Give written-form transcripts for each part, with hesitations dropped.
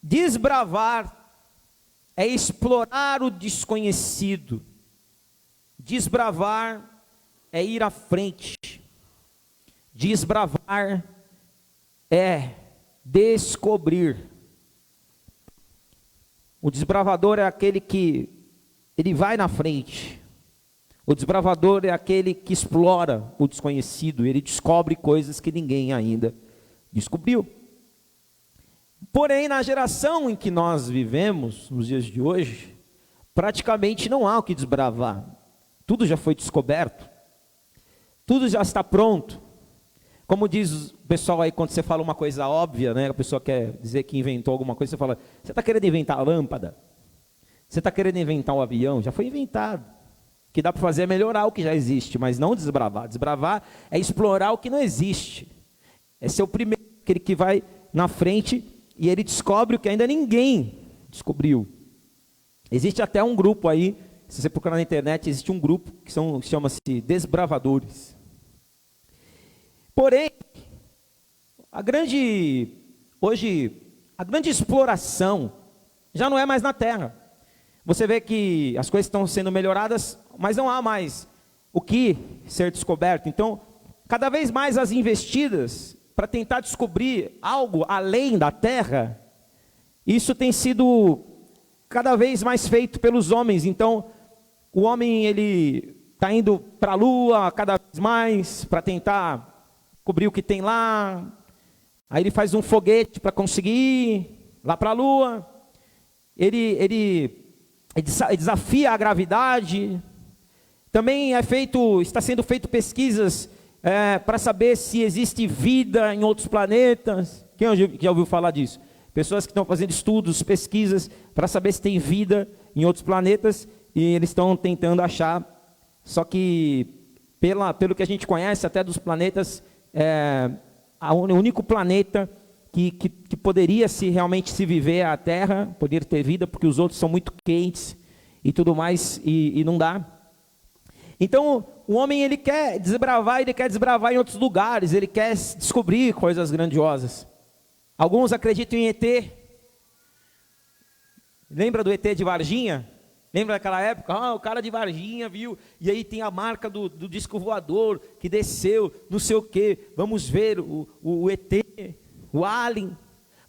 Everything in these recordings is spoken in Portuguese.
Desbravar é explorar o desconhecido. Desbravar é ir à frente. Desbravar é descobrir. O desbravador é aquele que ele vai na frente. O desbravador é aquele que explora o desconhecido. Ele descobre coisas que ninguém ainda descobriu. Porém, na geração em que nós vivemos, nos dias de hoje, praticamente não há o que desbravar. Tudo já foi descoberto. Tudo já está pronto. Como diz o pessoal aí, quando você fala uma coisa óbvia, né? A pessoa quer dizer que inventou alguma coisa, você fala, você está querendo inventar a lâmpada? Você está querendo inventar um avião? Já foi inventado. O que dá para fazer é melhorar o que já existe, mas não desbravar. Desbravar é explorar o que não existe. Esse é o primeiro, aquele que vai na frente e ele descobre o que ainda ninguém descobriu. Existe até um grupo aí, se você procurar na internet, existe um grupo que chama-se Desbravadores. Porém, hoje, a grande exploração já não é mais na Terra. Você vê que as coisas estão sendo melhoradas, mas não há mais o que ser descoberto. Então, cada vez mais as investidas para tentar descobrir algo além da Terra, isso tem sido cada vez mais feito pelos homens. Então, o homem ele está indo para a Lua cada vez mais para tentar cobrir o que tem lá. Aí ele faz um foguete para conseguir ir lá para a Lua. Ele desafia a gravidade. Também está sendo feito pesquisas para saber se existe vida em outros planetas. Quem já ouviu falar disso? Pessoas que estão fazendo estudos, pesquisas para saber se tem vida em outros planetas e eles estão tentando achar. Só que pelo que a gente conhece até dos planetas, o único planeta que poderia realmente se viver é a Terra, poderia ter vida, porque os outros são muito quentes e tudo mais, e não dá. Então, o homem ele quer desbravar em outros lugares, ele quer descobrir coisas grandiosas. Alguns acreditam em ET. Lembra do ET de Varginha? Lembra daquela época? O cara de Varginha viu, e aí tem a marca do disco voador, que desceu, não sei o quê, vamos ver o ET, o Alien.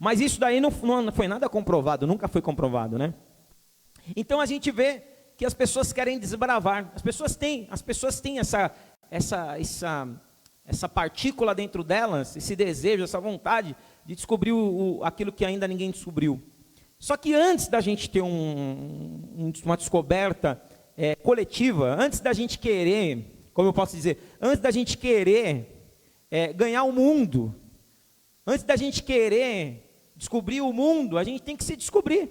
Mas isso daí não foi nada comprovado, nunca foi comprovado, né? Então a gente vê que as pessoas querem desbravar, as pessoas têm essa partícula dentro delas, esse desejo, essa vontade de descobrir aquilo que ainda ninguém descobriu. Só que antes da gente ter uma descoberta coletiva, antes da gente querer, como eu posso dizer, antes da gente querer ganhar o mundo, antes da gente querer descobrir o mundo, a gente tem que se descobrir.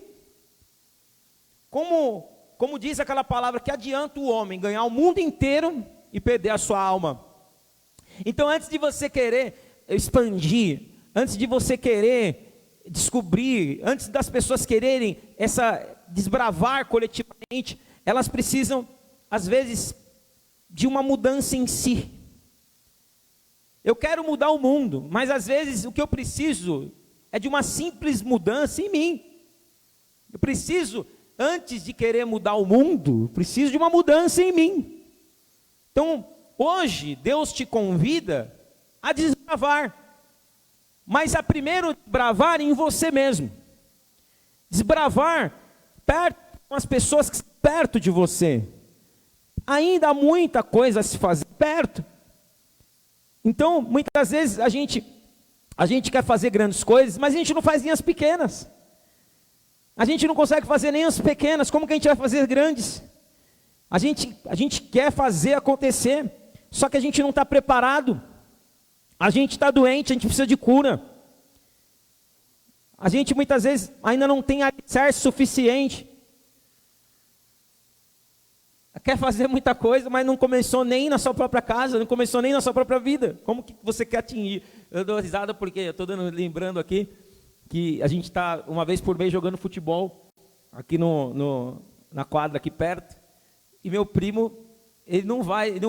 Como diz aquela palavra, que adianta o homem ganhar o mundo inteiro e perder a sua alma. Então, antes de você querer expandir, antes de você querer descobrir, antes das pessoas quererem desbravar coletivamente, elas precisam, às vezes, de uma mudança em si. Eu quero mudar o mundo, mas às vezes o que eu preciso é de uma simples mudança em mim. Eu preciso, antes de querer mudar o mundo, preciso de uma mudança em mim. Então, hoje, Deus te convida a desbravar. Mas a primeiro desbravar em você mesmo. Desbravar perto com as pessoas que estão perto de você. Ainda há muita coisa a se fazer perto. Então, muitas vezes a gente quer fazer grandes coisas, mas a gente não faz nem as pequenas. A gente não consegue fazer nem as pequenas, como que a gente vai fazer grandes? A gente quer fazer acontecer, só que a gente não está preparado. A gente está doente, a gente precisa de cura. A gente muitas vezes ainda não tem alicerce suficiente. Quer fazer muita coisa, mas não começou nem na sua própria casa, não começou nem na sua própria vida. Como que você quer atingir? Eu dou risada porque eu estou lembrando aqui que a gente está uma vez por mês jogando futebol aqui na quadra aqui perto. E meu primo, ele não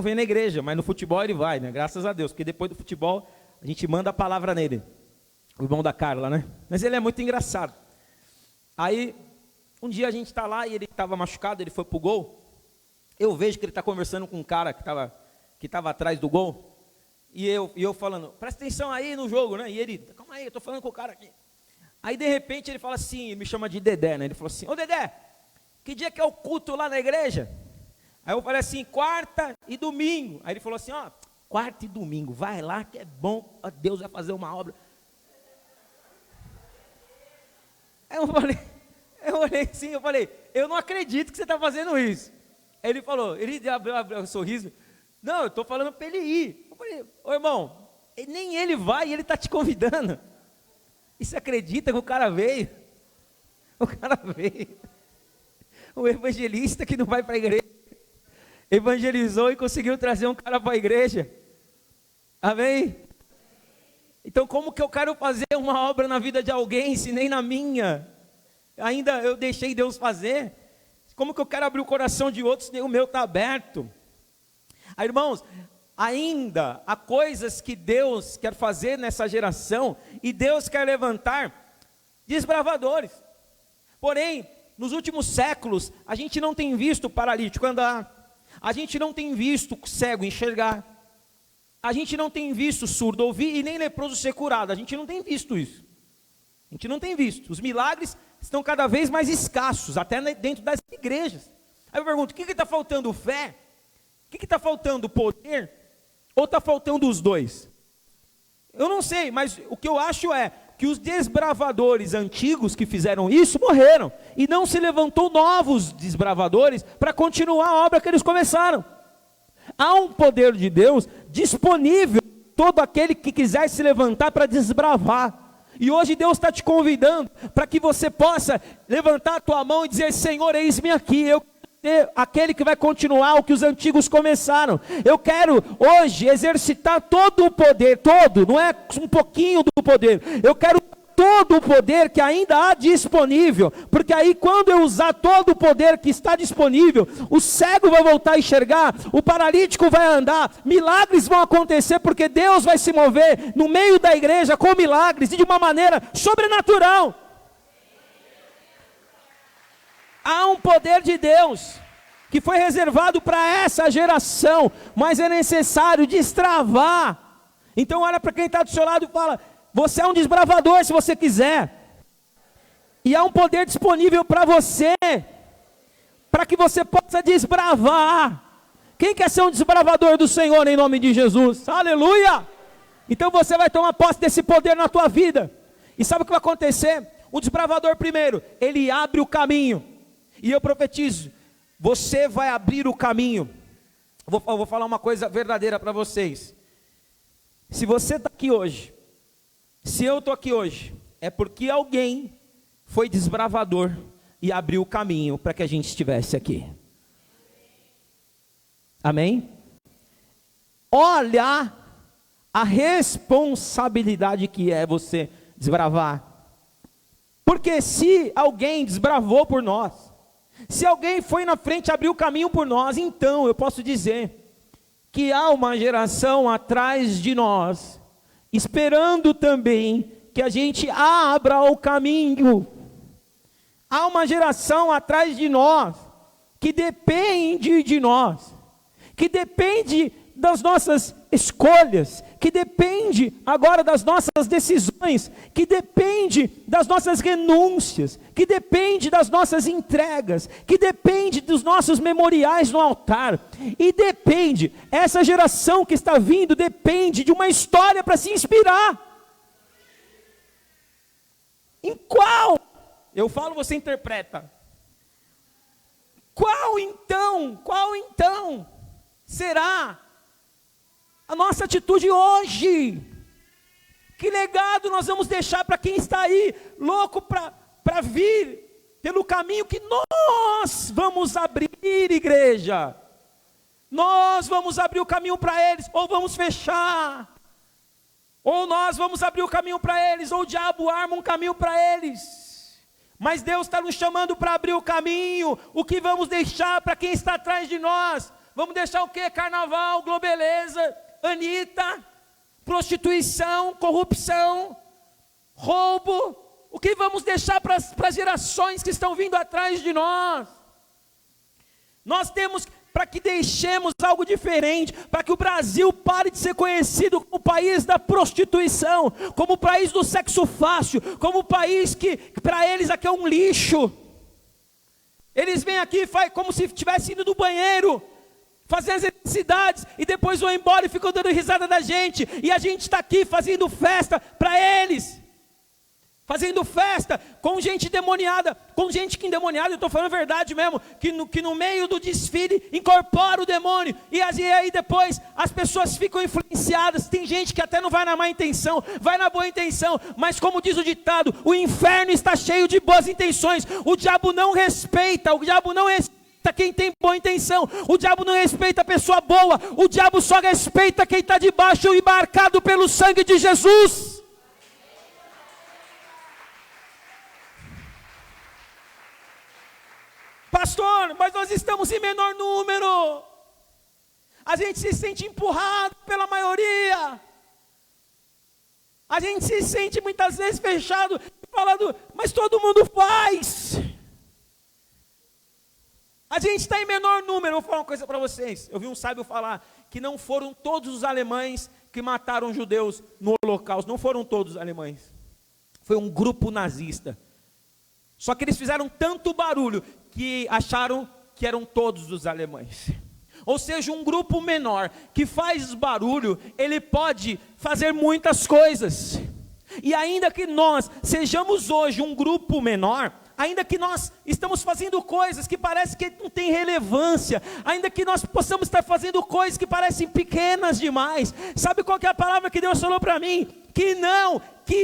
vem na igreja, mas no futebol ele vai, né? Graças a Deus, porque depois do futebol a gente manda a palavra nele. O irmão da Carla, né? Mas ele é muito engraçado. Aí, um dia a gente está lá e ele estava machucado, ele foi para o gol. Eu vejo que ele está conversando com um cara que estava atrás do gol. E eu falando, presta atenção aí no jogo, né? E ele, calma aí, eu estou falando com o cara aqui. Aí, de repente, ele fala assim, ele me chama de Dedé, né? Ele falou assim, ô Dedé, que dia que é o culto lá na igreja? Aí eu falei assim, quarta e domingo. Aí ele falou assim, ó, quarta e domingo, vai lá que é bom, Deus vai fazer uma obra. Aí eu olhei assim, eu falei, eu não acredito que você está fazendo isso. Aí ele falou, ele abriu um sorriso, não, eu estou falando para ele ir. Eu falei, ô irmão, nem ele vai e ele está te convidando. E você acredita que o cara veio? O cara veio. O evangelista que não vai para a igreja, evangelizou e conseguiu trazer um cara para a igreja. Amém? Então como que eu quero fazer uma obra na vida de alguém, se nem na minha? Ainda eu deixei Deus fazer. Como que eu quero abrir o coração de outros, se nem o meu está aberto? Aí, irmãos, ainda há coisas que Deus quer fazer nessa geração, e Deus quer levantar desbravadores. Porém, nos últimos séculos, a gente não tem visto o paralítico andar, a gente não tem visto o cego enxergar, a gente não tem visto o surdo ouvir e nem leproso ser curado. A gente não tem visto isso. A gente não tem visto. Os milagres estão cada vez mais escassos, até dentro das igrejas. Aí eu pergunto, o que está faltando? Fé? O que está faltando? Poder? Ou está faltando os dois? Eu não sei, mas o que eu acho é que os desbravadores antigos que fizeram isso morreram, e não se levantou novos desbravadores para continuar a obra que eles começaram. Há um poder de Deus disponível, todo aquele que quiser se levantar para desbravar. E hoje Deus está te convidando para que você possa levantar a tua mão e dizer, Senhor, eis-me aqui, eu quero ser aquele que vai continuar o que os antigos começaram. Eu quero hoje exercitar todo o poder, todo, não é um pouquinho do poder, eu quero todo o poder que ainda há disponível, porque aí quando eu usar todo o poder que está disponível, o cego vai voltar a enxergar, o paralítico vai andar, milagres vão acontecer, porque Deus vai se mover no meio da igreja com milagres, e de uma maneira sobrenatural. Há um poder de Deus, que foi reservado para essa geração, mas é necessário destravar. Então olha para quem está do seu lado e fala, você é um desbravador se você quiser, e há um poder disponível para você, para que você possa desbravar. Quem quer ser um desbravador do Senhor em nome de Jesus? Aleluia! Então você vai tomar posse desse poder na tua vida, e sabe o que vai acontecer? O desbravador primeiro, ele abre o caminho, e eu profetizo, você vai abrir o caminho. Eu vou falar uma coisa verdadeira para vocês, se você está aqui hoje, se eu estou aqui hoje, é porque alguém foi desbravador e abriu o caminho para que a gente estivesse aqui. Amém? Olha a responsabilidade que é você desbravar. Porque se alguém desbravou por nós, se alguém foi na frente e abriu o caminho por nós, então eu posso dizer que há uma geração atrás de nós, esperando também que a gente abra o caminho. Há uma geração atrás de nós, que depende de nós, que depende das nossas escolhas, que depende agora das nossas decisões, que depende das nossas renúncias, que depende das nossas entregas, que depende dos nossos memoriais no altar, e depende, essa geração que está vindo, depende de uma história para se inspirar. Em qual? Eu falo, você interpreta. Qual então será a nossa atitude hoje? Que legado nós vamos deixar para quem está aí, louco para vir pelo caminho que nós vamos abrir, igreja? Nós vamos abrir o caminho para eles, ou vamos fechar? Ou nós vamos abrir o caminho para eles, ou o diabo arma um caminho para eles? Mas Deus está nos chamando para abrir o caminho. O que vamos deixar para quem está atrás de nós? Vamos deixar o quê? Carnaval, Globeleza, Anitta, prostituição, corrupção, roubo, O que vamos deixar para as gerações que estão vindo atrás de nós? Nós temos para que deixemos algo diferente, para que o Brasil pare de ser conhecido como o país da prostituição, como o país do sexo fácil, como o país que para eles aqui é um lixo. Eles vêm aqui como se estivessem indo do banheiro, fazer as necessidades, e depois vão embora e ficam dando risada da gente, e a gente está aqui fazendo festa para eles, fazendo festa com gente endemoniada, eu estou falando a verdade mesmo, que no meio do desfile incorpora o demônio, e aí depois as pessoas ficam influenciadas. Tem gente que até não vai na má intenção, vai na boa intenção, mas como diz o ditado, o inferno está cheio de boas intenções. O diabo não respeita quem tem boa intenção, o diabo não respeita a pessoa boa, o diabo só respeita quem está debaixo e marcado pelo sangue de Jesus. Pastor, mas nós estamos em menor número, a gente se sente empurrado pela maioria, a gente se sente muitas vezes fechado, falando, mas todo mundo faz. A gente está em menor número. Eu vou falar uma coisa para vocês. Eu vi um sábio falar que não foram todos os alemães que mataram judeus no Holocausto. Não foram todos os alemães. Foi um grupo nazista. Só que eles fizeram tanto barulho que acharam que eram todos os alemães. Ou seja, um grupo menor que faz barulho, ele pode fazer muitas coisas. E ainda que nós sejamos hoje um grupo menor, ainda que nós estamos fazendo coisas que parece que não tem relevância, ainda que nós possamos estar fazendo coisas que parecem pequenas demais, sabe qual que é a palavra que Deus falou para mim? Que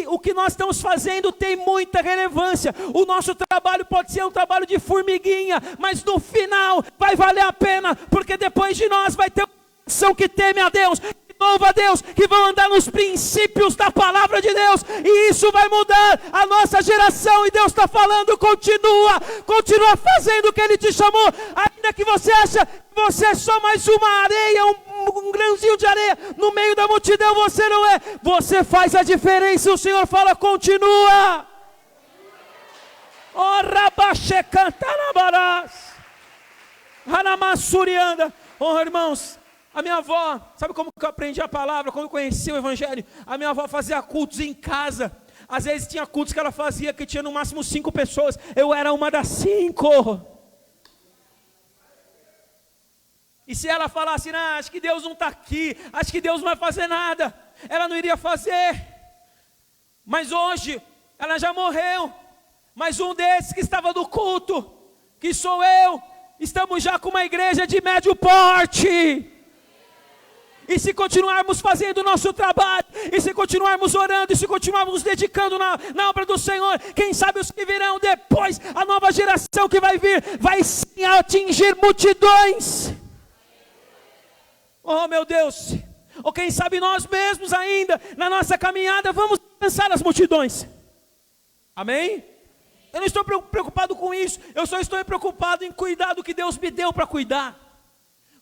o que nós estamos fazendo tem muita relevância. O nosso trabalho pode ser um trabalho de formiguinha, mas no final vai valer a pena, porque depois de nós vai ter uma nação que teme a Deus, louva a Deus, que vão andar nos princípios da palavra de Deus, e isso vai mudar a nossa geração. E Deus está falando, continua fazendo o que Ele te chamou, ainda que você acha que você é só mais uma areia, um grãozinho de areia no meio da multidão. Você não é, você faz a diferença. O Senhor fala, continua. Oh, rabaxe cantarabarás, hanamassurianda. Oh, irmãos, a minha avó, sabe como que eu aprendi a palavra, quando eu conheci o Evangelho? A minha avó fazia cultos em casa. Às vezes tinha cultos que ela fazia que tinha no máximo 5 pessoas. Eu era uma das 5. E se ela falasse, acho que Deus não está aqui, acho que Deus não vai fazer nada, ela não iria fazer. Mas hoje, ela já morreu. Mas um desses que estava no culto, que sou eu, estamos já com uma igreja de médio porte. E se continuarmos fazendo o nosso trabalho, e se continuarmos orando, e se continuarmos nos dedicando na obra do Senhor, quem sabe os que virão depois, a nova geração que vai vir, vai sim atingir multidões. Oh meu Deus, ou quem sabe nós mesmos ainda, na nossa caminhada, vamos alcançar as multidões. Amém? Eu não estou preocupado com isso, eu só estou preocupado em cuidar do que Deus me deu para cuidar.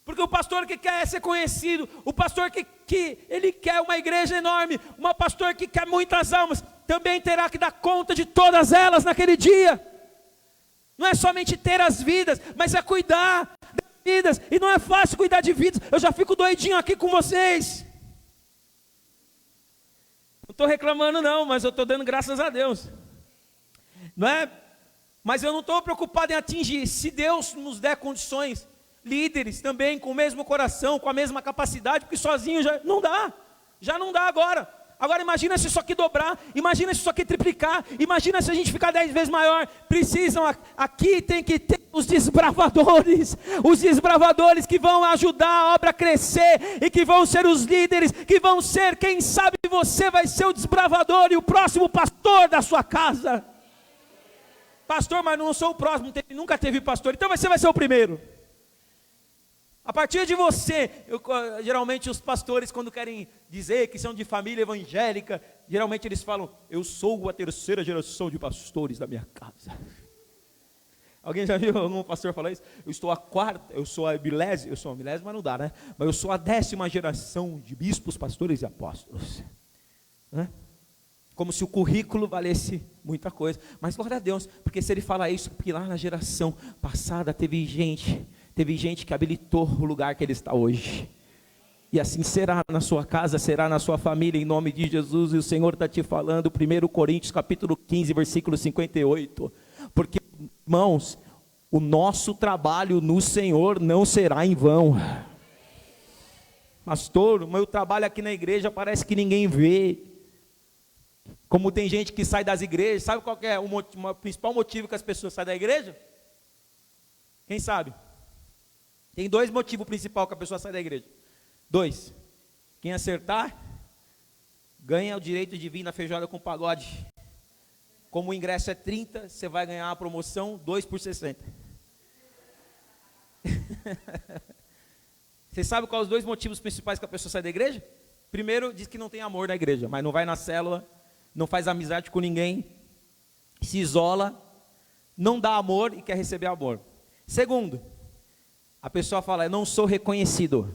Porque o pastor que quer ser conhecido, o pastor que ele quer uma igreja enorme, uma pastor que quer muitas almas, também terá que dar conta de todas elas naquele dia. Não é somente ter as vidas, mas é cuidar das vidas. E não é fácil cuidar de vidas. Eu já fico doidinho aqui com vocês. Não estou reclamando não, mas eu estou dando graças a Deus. Não é? Mas eu não estou preocupado em atingir. Se Deus nos der condições, líderes também com o mesmo coração, com a mesma capacidade, porque sozinho já não dá agora. Agora imagina se isso aqui dobrar, imagina se isso aqui triplicar, imagina se a gente ficar 10 vezes maior. Aqui tem que ter os desbravadores que vão ajudar a obra a crescer, e que vão ser os líderes, que vão ser, quem sabe você vai ser o desbravador e o próximo pastor da sua casa. Pastor, mas não sou o próximo, nunca teve pastor, então você vai ser o primeiro. A partir de você, geralmente os pastores, quando querem dizer que são de família evangélica, geralmente eles falam, eu sou a 3ª geração de pastores da minha casa. Alguém já viu algum pastor falar isso? Eu sou a milésima, mas não dá, né? Mas eu sou a 10ª geração de bispos, pastores e apóstolos. Como se o currículo valesse muita coisa. Mas glória a Deus, porque se ele fala isso, porque lá na geração passada teve gente que habilitou o lugar que ele está hoje. E assim será na sua casa, será na sua família, em nome de Jesus. E o Senhor está te falando, 1 Coríntios capítulo 15, versículo 58. Porque, irmãos, o nosso trabalho no Senhor não será em vão. Pastor, o meu trabalho aqui na igreja parece que ninguém vê. Como tem gente que sai das igrejas, sabe qual que é o principal motivo que as pessoas saem da igreja? Quem sabe? Tem 2 motivos principais que a pessoa sai da igreja. 2. Quem acertar, ganha o direito de vir na feijoada com pagode. Como o ingresso é 30, você vai ganhar a promoção 2 por 60. Você sabe quais os 2 motivos principais que a pessoa sai da igreja? Primeiro, diz que não tem amor na igreja, mas não vai na célula, não faz amizade com ninguém, se isola, não dá amor e quer receber amor. Segundo, a pessoa fala, eu não sou reconhecido,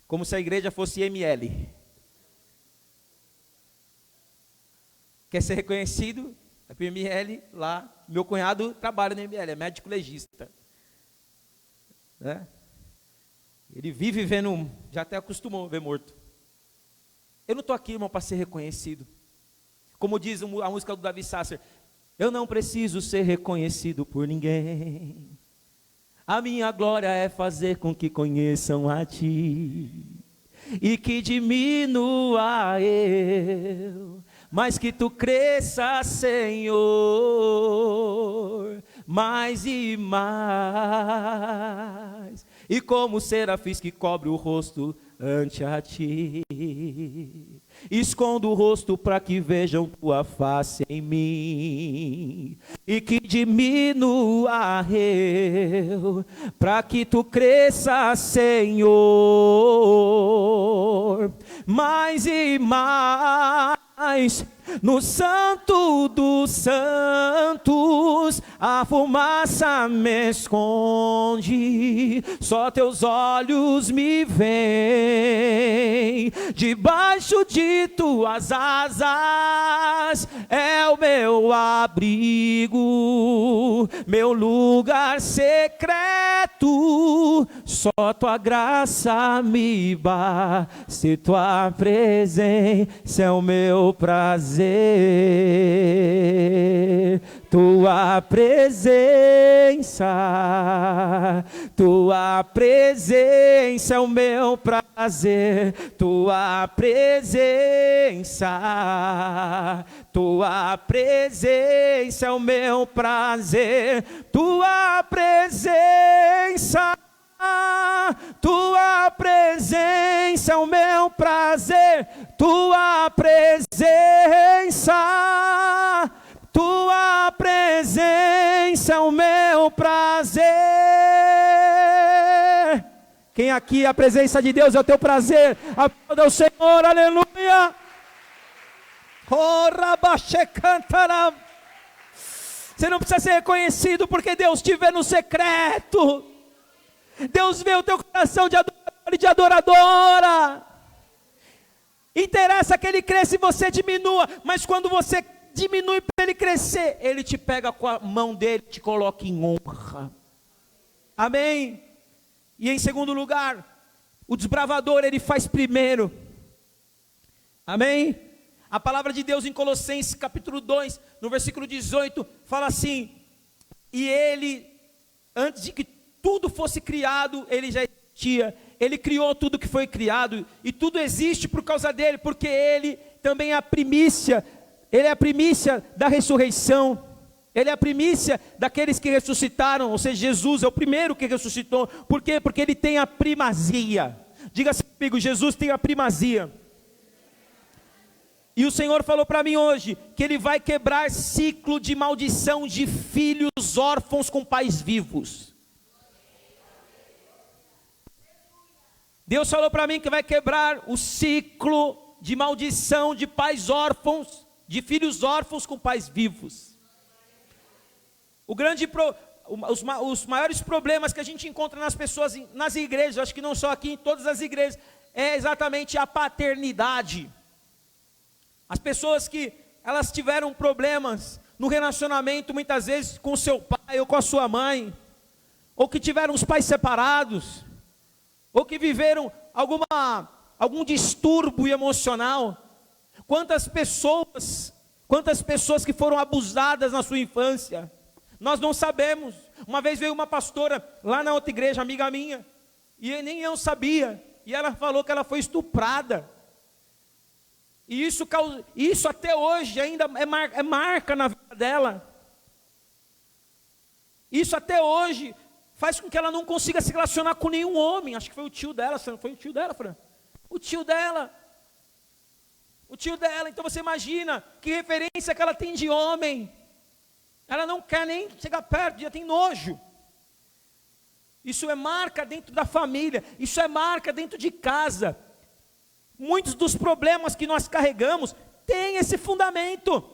como se a igreja fosse ML. Quer ser reconhecido? É para ML lá, meu cunhado trabalha no ML, é médico legista. Né? Ele vive vendo, já até acostumou a ver morto. Eu não estou aqui, irmão, para ser reconhecido. Como diz a música do Davi Sasser, eu não preciso ser reconhecido por ninguém. A minha glória é fazer com que conheçam a Ti. E que diminua eu, mas que Tu cresça, Senhor, mais e mais. E como serafins que cobre o rosto ante a Ti, escondo o rosto para que vejam Tua face em mim, e que diminua eu, para que Tu cresça, Senhor, mais e mais. No santo dos santos, a fumaça me esconde, só Teus olhos me veem, debaixo de Tuas asas, é o meu abrigo, meu lugar secreto, só Tua graça me basta, Tua presença é o meu prazer. Tua presença, Tua presença é o meu prazer, Tua presença, Tua presença é o meu prazer, Tua presença, Tua presença é o meu prazer, Tua presença, Tua presença é o meu prazer. Quem aqui, a presença de Deus é o teu prazer? Aplauda o Senhor, aleluia. Você não precisa ser reconhecido, porque Deus te vê no secreto. Deus vê o teu coração de adorador e de adoradora. Interessa que ele cresça e você diminua, mas quando você diminui para ele crescer, ele te pega com a mão dele e te coloca em honra. Amém? E em segundo lugar, o desbravador ele faz primeiro. Amém? A palavra de Deus em Colossenses capítulo 2, no versículo 18, fala assim: e ele, antes de que tudo fosse criado, ele já existia. Ele criou tudo que foi criado, e tudo existe por causa dele, porque ele também é a primícia. Ele é a primícia da ressurreição. Ele é a primícia daqueles que ressuscitaram, ou seja, Jesus é o primeiro que ressuscitou. Por quê? Porque ele tem a primazia. Diga assim comigo, Jesus tem a primazia. E o Senhor falou para mim hoje, que Ele vai quebrar ciclo de maldição de filhos órfãos com pais vivos. Deus falou para mim que vai quebrar o ciclo de maldição de pais órfãos, de filhos órfãos com pais vivos. Os maiores problemas que a gente encontra nas pessoas, nas igrejas, acho que não só aqui, em todas as igrejas, é exatamente a paternidade. As pessoas que elas tiveram problemas no relacionamento, muitas vezes com o seu pai ou com a sua mãe, ou que tiveram os pais separados, ou que viveram algum distúrbio emocional. Quantas pessoas que foram abusadas na sua infância, nós não sabemos. Uma vez veio uma pastora lá na outra igreja, amiga minha, e nem eu sabia, e ela falou que ela foi estuprada, e isso até hoje ainda é marca na vida dela. Isso até hoje faz com que ela não consiga se relacionar com nenhum homem. Acho que foi o tio dela, foi o tio dela, Fran? O tio dela. Então você imagina que referência que ela tem de homem. Ela não quer nem chegar perto, já tem nojo. Isso é marca dentro da família, isso é marca dentro de casa. Muitos dos problemas que nós carregamos têm esse fundamento.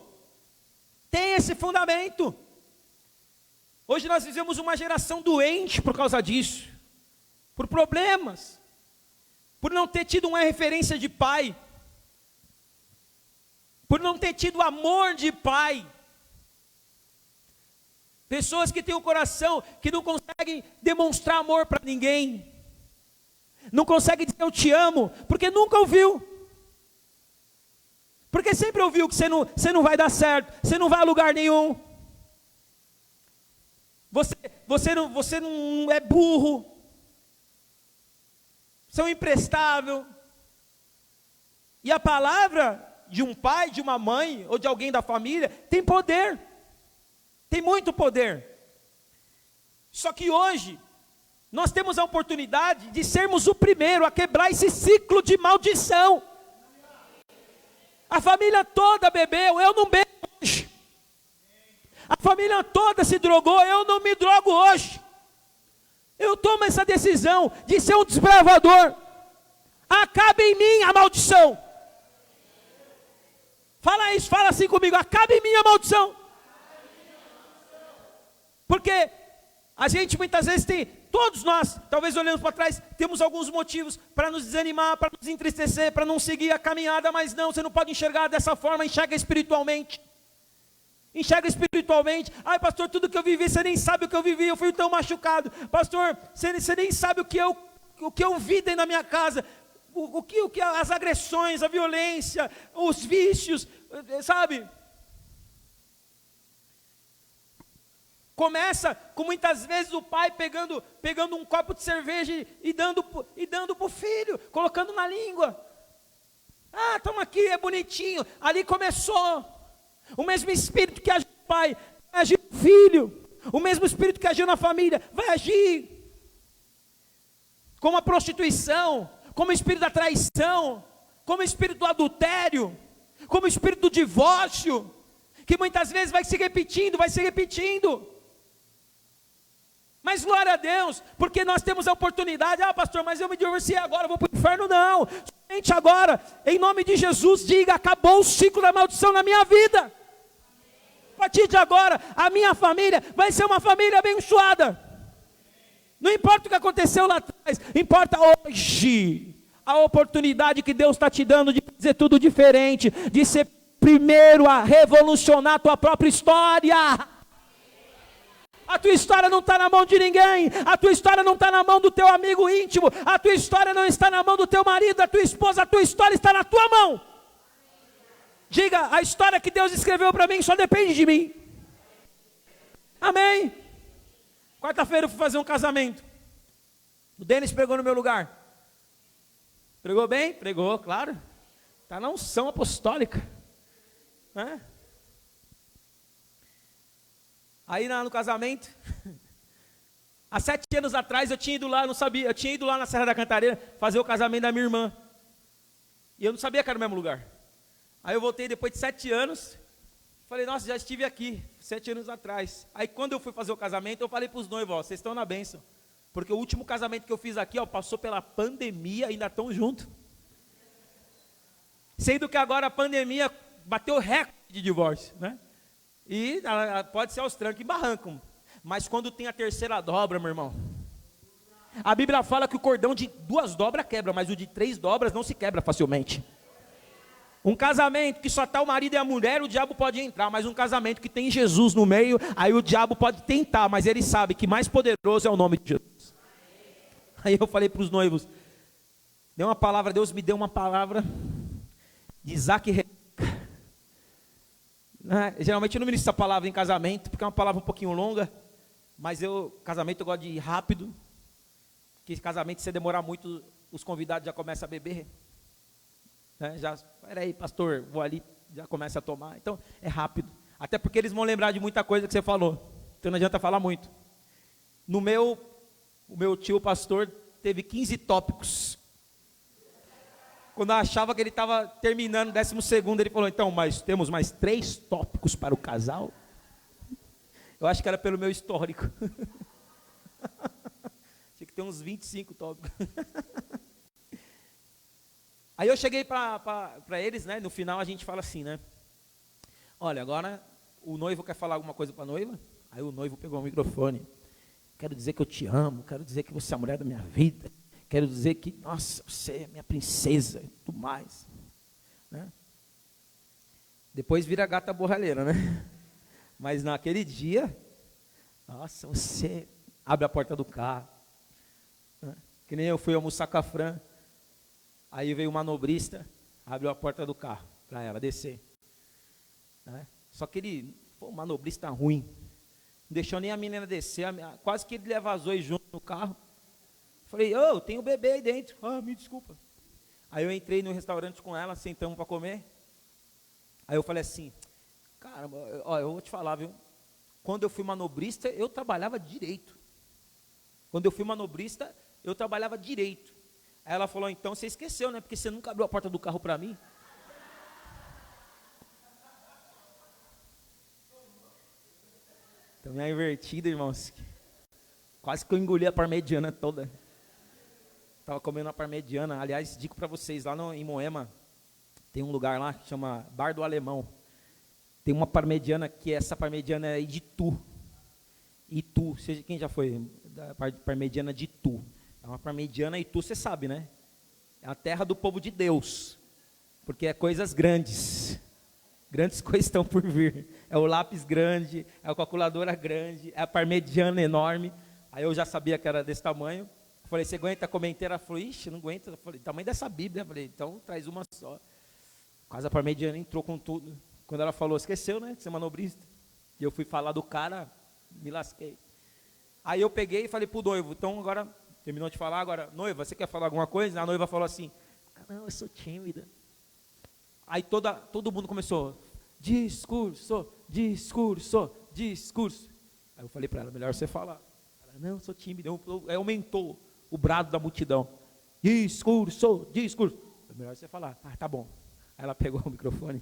Hoje nós vivemos uma geração doente por causa disso, por problemas, por não ter tido uma referência de pai, por não ter tido amor de pai. Pessoas que têm um coração que não conseguem demonstrar amor para ninguém, não conseguem dizer eu te amo, porque nunca ouviu, porque sempre ouviu que você não vai dar certo, você não vai a lugar nenhum, você não é burro, você é um imprestável. E a palavra de um pai, de uma mãe, ou de alguém da família, tem poder, tem muito poder. Só que hoje, nós temos a oportunidade de sermos o primeiro a quebrar esse ciclo de maldição. A família toda bebeu, eu não bebo hoje. A família toda se drogou, eu não me drogo hoje. Eu tomo essa decisão de ser um desbravador. Acabe em mim a maldição. Fala isso, fala assim comigo, acabe em mim a maldição. Porque a gente muitas vezes todos nós, talvez olhando para trás, temos alguns motivos para nos desanimar, para nos entristecer, para não seguir a caminhada, mas não, você não pode enxergar dessa forma, enxerga espiritualmente. Ai pastor, tudo que eu vivi, você nem sabe o que eu vivi, eu fui tão machucado. Pastor, você nem sabe o que eu vi dentro da minha casa, o que as agressões, a violência, os vícios, sabe? Começa com muitas vezes o pai pegando um copo de cerveja e dando para o filho, colocando na língua. Ah, toma aqui, é bonitinho. Ali começou. O mesmo espírito que agiu no pai, vai agir no filho. O mesmo espírito que agiu na família, vai agir. Como a prostituição, como o espírito da traição, como o espírito do adultério, como o espírito do divórcio, que muitas vezes vai se repetindo. Mas glória a Deus, porque nós temos a oportunidade. Ah pastor, mas eu me divorciei agora, vou para o inferno. Não, somente agora, em nome de Jesus, diga, acabou o ciclo da maldição na minha vida. A partir de agora, a minha família vai ser uma família abençoada. Não importa o que aconteceu lá atrás, importa hoje, a oportunidade que Deus está te dando de fazer tudo diferente, de ser primeiro a revolucionar a tua própria história. A tua história não está na mão de ninguém, a tua história não está na mão do teu amigo íntimo, a tua história não está na mão do teu marido, da tua esposa, a tua história está na tua mão. Diga, a história que Deus escreveu para mim só depende de mim. Amém. Quarta-feira eu fui fazer um casamento, o Denis pregou no meu lugar. Pregou bem? Pregou, claro. Está na unção apostólica, né? Aí no casamento, há 7 anos atrás eu tinha ido lá, não sabia, eu tinha ido lá na Serra da Cantareira fazer o casamento da minha irmã. E eu não sabia que era o mesmo lugar. Aí eu voltei depois de 7 anos, falei, nossa, já estive aqui, 7 anos atrás. Aí quando eu fui fazer o casamento, eu falei para os noivos, ó, vocês estão na bênção. Porque o último casamento que eu fiz aqui, ó, passou pela pandemia, ainda estão juntos. Sendo que agora a pandemia bateu recorde de divórcio, né? E pode ser aos trancos e barrancos, mas quando tem a terceira dobra, meu irmão, a Bíblia fala que o cordão de 2 dobras quebra, mas o de 3 dobras não se quebra facilmente. Um casamento que só está o marido e a mulher, o diabo pode entrar, mas um casamento que tem Jesus no meio, aí o diabo pode tentar, mas ele sabe que mais poderoso é o nome de Jesus. Aí eu falei para os noivos, deu uma palavra, Deus me deu uma palavra de Isaac e Rebeca. Geralmente eu não ministro essa palavra em casamento, porque é uma palavra um pouquinho longa, mas casamento eu gosto de ir rápido, porque casamento, se demorar muito, os convidados já começam a beber. Peraí, pastor, vou ali, já começa a tomar. Então, é rápido. Até porque eles vão lembrar de muita coisa que você falou. Então, não adianta falar muito. O meu tio, pastor, teve 15 tópicos. Quando eu achava que ele estava terminando o 12º, ele falou, então, mas temos mais 3 tópicos para o casal? Eu acho que era pelo meu histórico. Tinha que ter uns 25 tópicos. Aí eu cheguei para eles, né? No final a gente fala assim, né? Olha, agora o noivo quer falar alguma coisa para a noiva. Aí o noivo pegou o microfone. Quero dizer que eu te amo, quero dizer que você é a mulher da minha vida. Quero dizer que, nossa, você é minha princesa e tudo mais. Né? Depois vira gata borralheira, né? Mas naquele dia, nossa, você abre a porta do carro. Né? Que nem eu fui almoçar com a Fran. Aí veio o manobrista, abriu a porta do carro para ela descer. Né? Só que o manobrista ruim, não deixou nem a menina descer, quase que ele leva as dois junto no carro. Falei, tem um bebê aí dentro. Me desculpa. Aí eu entrei no restaurante com ela, sentamos para comer. Aí eu falei assim, caramba, eu vou te falar, viu? Quando eu fui manobrista, eu trabalhava direito. Aí ela falou, então você esqueceu, né? Porque você nunca abriu a porta do carro para mim. Então, minha invertida, irmãos. Quase que eu engoli a parmegiana toda. Estava comendo a parmegiana. Aliás, digo para vocês, lá em Moema, tem um lugar lá que chama Bar do Alemão. Tem uma parmegiana que essa parmegiana é de Itu. Itu, seja quem já foi da parmegiana de Itu. É uma parmegiana, Itu, você sabe, né? É a terra do povo de Deus. Porque é coisas grandes. Grandes coisas estão por vir. É o lápis grande, é a calculadora grande, é a parmegiana enorme. Aí eu já sabia que era desse tamanho. Falei, você aguenta comer inteira? Ela falou, ixi, não aguento. Eu falei, tamanho dessa Bíblia. Eu falei, então traz uma só. Quase a parmegiana entrou com tudo. Quando ela falou, esqueceu, né, que você é manobrista. E eu fui falar do cara, me lasquei. Aí eu peguei e falei pro noivo, então agora, terminou de falar, agora, noiva, você quer falar alguma coisa? A noiva falou assim, não, eu sou tímida. Aí todo mundo começou, discurso. Aí eu falei para ela, melhor você falar. Ela, não, eu sou tímida. Aí aumentou o brado da multidão. Discurso. Melhor você falar. Tá bom. Aí ela pegou o microfone.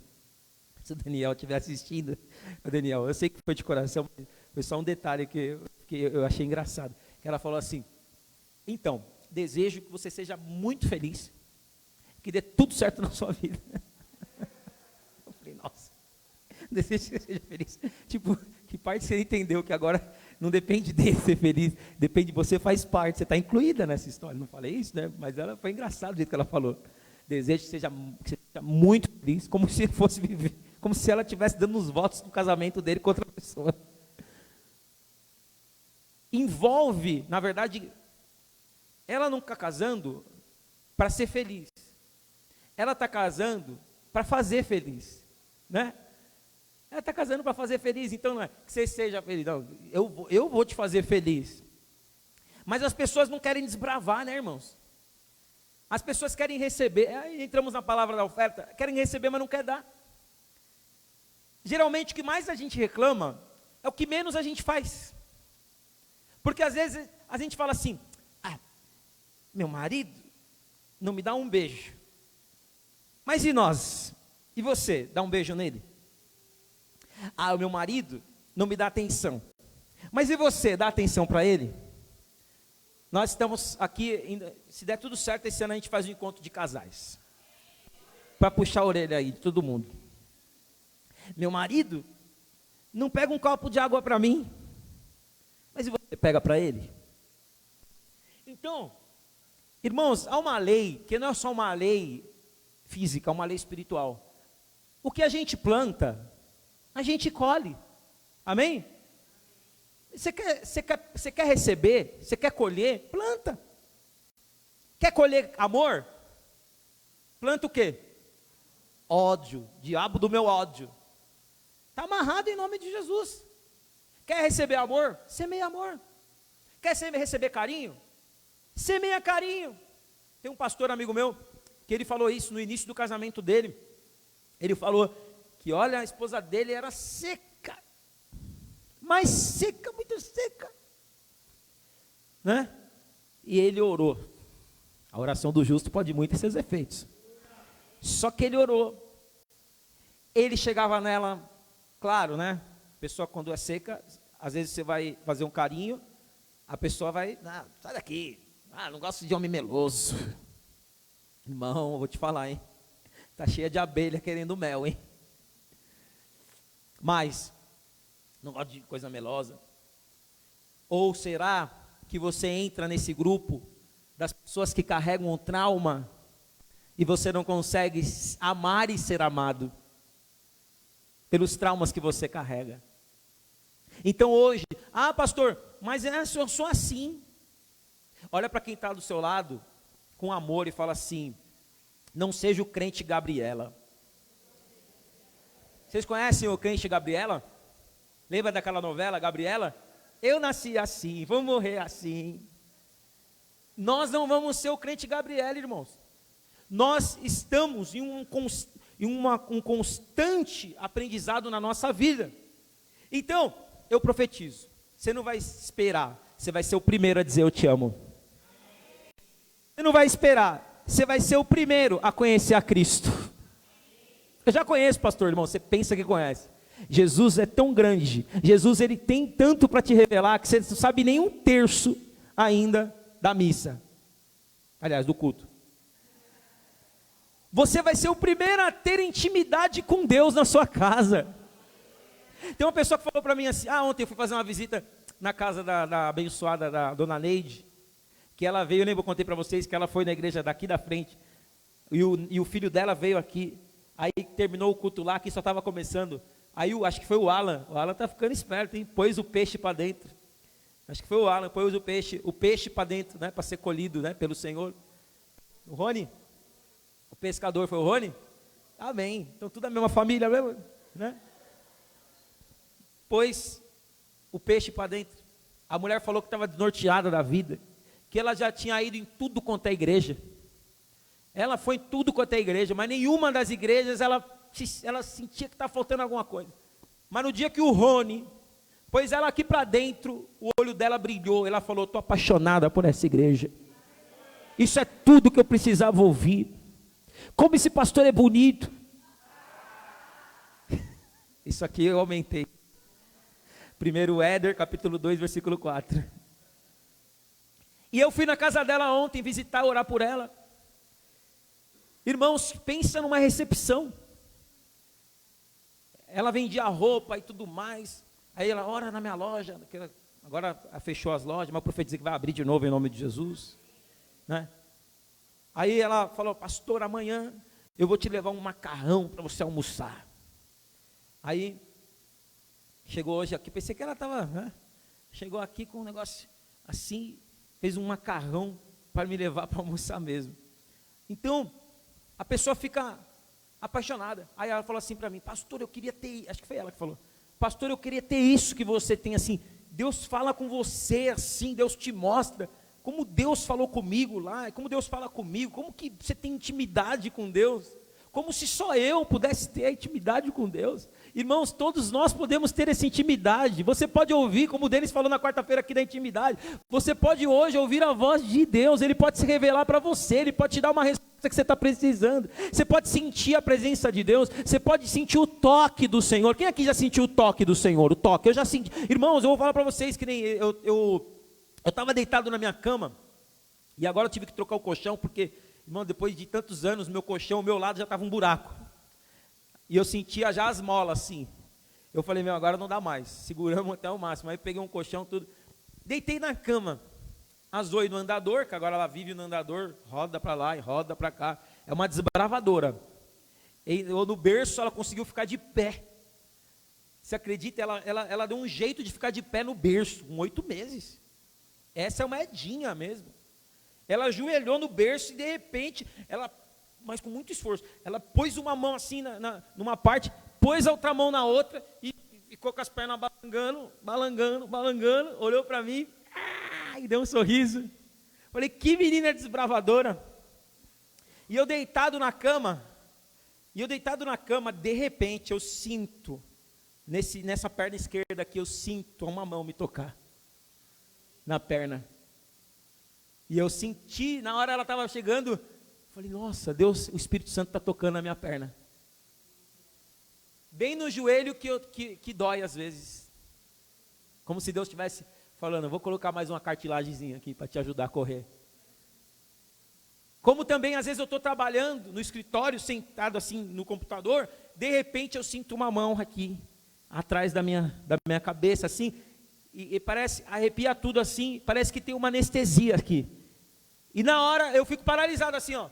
Se o Daniel estiver assistindo, Daniel, eu sei que foi de coração, foi só um detalhe que eu achei engraçado. Que ela falou assim, então, desejo que você seja muito feliz, que dê tudo certo na sua vida. Eu falei, nossa, desejo que você seja feliz. Tipo, que parte você entendeu que agora não depende dele ser feliz, depende de você, faz parte, você está incluída nessa história. Não falei isso, né? Mas ela foi engraçado o jeito que ela falou. Desejo que você seja muito feliz, como se fosse viver, como se ela estivesse dando os votos do casamento dele com outra pessoa. Envolve, na verdade, ela não está casando para ser feliz. Ela está casando para fazer feliz, né? Ela está casando para fazer feliz, então não é que você seja feliz, não, eu vou te fazer feliz. Mas as pessoas não querem desbravar, né, irmãos? As pessoas querem receber, aí entramos na palavra da oferta, querem receber, mas não quer dar. Geralmente o que mais a gente reclama é o que menos a gente faz. Porque às vezes a gente fala assim, meu marido não me dá um beijo. Mas e nós? E você, dá um beijo nele? O meu marido não me dá atenção. Mas e você, dá atenção para ele? Nós estamos aqui, se der tudo certo, esse ano a gente faz um encontro de casais. Para puxar a orelha aí de todo mundo. Meu marido não pega um copo de água para mim. Mas e você pega para ele? Então, irmãos, há uma lei, que não é só uma lei física, é uma lei espiritual. O que a gente planta, a gente colhe. Amém? Você quer receber? Você quer colher? Planta. Quer colher amor? Planta o quê? Ódio. Diabo do meu ódio. Está amarrado em nome de Jesus. Quer receber amor? Semeia amor. Quer receber carinho? Semeia carinho. Tem um pastor amigo meu, que ele falou isso no início do casamento dele. Ele falou que, olha, a esposa dele era seca. Mas seca, muito seca. Né? E ele orou. A oração do justo pode muito ter seus efeitos. Só que ele orou. Ele chegava nela, claro, né? A pessoa quando é seca, às vezes você vai fazer um carinho, a pessoa vai, sai daqui, não gosto de homem meloso. Irmão, vou te falar, hein? Tá cheia de abelha querendo mel, hein? Mas, não gosto de coisa melosa. Ou será que você entra nesse grupo das pessoas que carregam um trauma e você não consegue amar e ser amado pelos traumas que você carrega? Então hoje, pastor, mas eu sou assim. Olha para quem está do seu lado com amor e fala assim: não seja o crente Gabriela. Vocês conhecem o crente Gabriela? Lembra daquela novela, Gabriela? Eu nasci assim, vou morrer assim. Nós não vamos ser o crente Gabriela, irmãos. Nós estamos em um constante aprendizado na nossa vida. Então, eu profetizo, você não vai esperar, você vai ser o primeiro a dizer eu te amo. Você não vai esperar, você vai ser o primeiro a conhecer a Cristo. Eu já conheço, pastor, irmão, você pensa que conhece. Jesus é tão grande, Jesus ele tem tanto para te revelar, que você não sabe nem um terço ainda da missa. Aliás, do culto. Você vai ser o primeiro a ter intimidade com Deus na sua casa. Tem uma pessoa que falou para mim assim, ontem eu fui fazer uma visita na casa da abençoada da dona Neide, que ela veio, eu lembro, eu contei para vocês que ela foi na igreja daqui da frente, e o filho dela veio aqui, aí terminou o culto lá, que só estava começando, aí acho que foi o Alan está ficando esperto, hein? Pôs o peixe para dentro, acho que foi o Alan, pôs o peixe para dentro, né, para ser colhido, né, pelo Senhor. O Rony, o pescador foi o Rony? Amém, então tudo a mesma família mesmo, né? Pôs o peixe para dentro. A mulher falou que estava desnorteada da vida, que ela já tinha ido em tudo quanto é igreja. Ela foi em tudo quanto é igreja, mas nenhuma das igrejas ela sentia que estava faltando alguma coisa. Mas no dia que o Rony pôs ela aqui para dentro, o olho dela brilhou. Ela falou: estou apaixonada por essa igreja. Isso é tudo que eu precisava ouvir. Como esse pastor é bonito. Isso aqui eu aumentei. 1 Éder, capítulo 2, versículo 4. E eu fui na casa dela ontem visitar, orar por ela. Irmãos, pensa numa recepção. Ela vendia roupa e tudo mais. Aí ela ora na minha loja. Agora fechou as lojas, mas eu profetizei que vai abrir de novo em nome de Jesus, né? Aí ela falou: pastor, amanhã eu vou te levar um macarrão para você almoçar. Aí chegou hoje aqui, pensei que ela estava, né? Chegou aqui com um negócio assim, fez um macarrão para me levar para almoçar mesmo. Então, a pessoa fica apaixonada. Aí ela falou assim para mim: pastor, eu queria ter, acho que foi ela que falou, pastor, eu queria ter isso que você tem, assim, Deus fala com você assim, Deus te mostra, como Deus falou comigo lá, como Deus fala comigo, como que você tem intimidade com Deus, como se só eu pudesse ter a intimidade com Deus. Irmãos, todos nós podemos ter essa intimidade. Você pode ouvir, como o Denis falou na quarta-feira aqui da intimidade, você pode hoje ouvir a voz de Deus, Ele pode se revelar para você, Ele pode te dar uma resposta que você está precisando, você pode sentir a presença de Deus, você pode sentir o toque do Senhor. Quem aqui já sentiu o toque do Senhor? O toque, eu já senti. Irmãos, eu vou falar para vocês que nem eu estava deitado na minha cama, e agora eu tive que trocar o colchão, porque, irmão, depois de tantos anos, meu colchão, o meu lado já estava um buraco. E eu sentia já as molas assim. Eu falei: agora não dá mais. Seguramos até o máximo. Aí peguei um colchão, tudo. Deitei na cama. A Zoe no andador, que agora ela vive no andador, roda para lá e roda para cá. É uma desbravadora. ou no berço ela conseguiu ficar de pé. Você acredita? Ela deu um jeito de ficar de pé no berço, com 8 meses. Essa é uma Edinha mesmo. Ela ajoelhou no berço e de repente, mas com muito esforço, ela pôs uma mão assim numa parte, pôs a outra mão na outra e ficou com as pernas balangando, olhou para mim e deu um sorriso. Falei, que menina desbravadora. E eu deitado na cama, de repente eu sinto, nessa perna esquerda aqui, eu sinto uma mão me tocar na perna. E eu senti, na hora ela estava chegando, falei, nossa, Deus, o Espírito Santo está tocando na minha perna. Bem no joelho que dói às vezes. Como se Deus estivesse falando, eu vou colocar mais uma cartilagemzinha aqui para te ajudar a correr. Como também às vezes eu estou trabalhando no escritório, sentado assim no computador, de repente eu sinto uma mão aqui, atrás da minha cabeça assim, e parece, arrepia tudo assim, parece que tem uma anestesia aqui. E na hora eu fico paralisado assim, ó,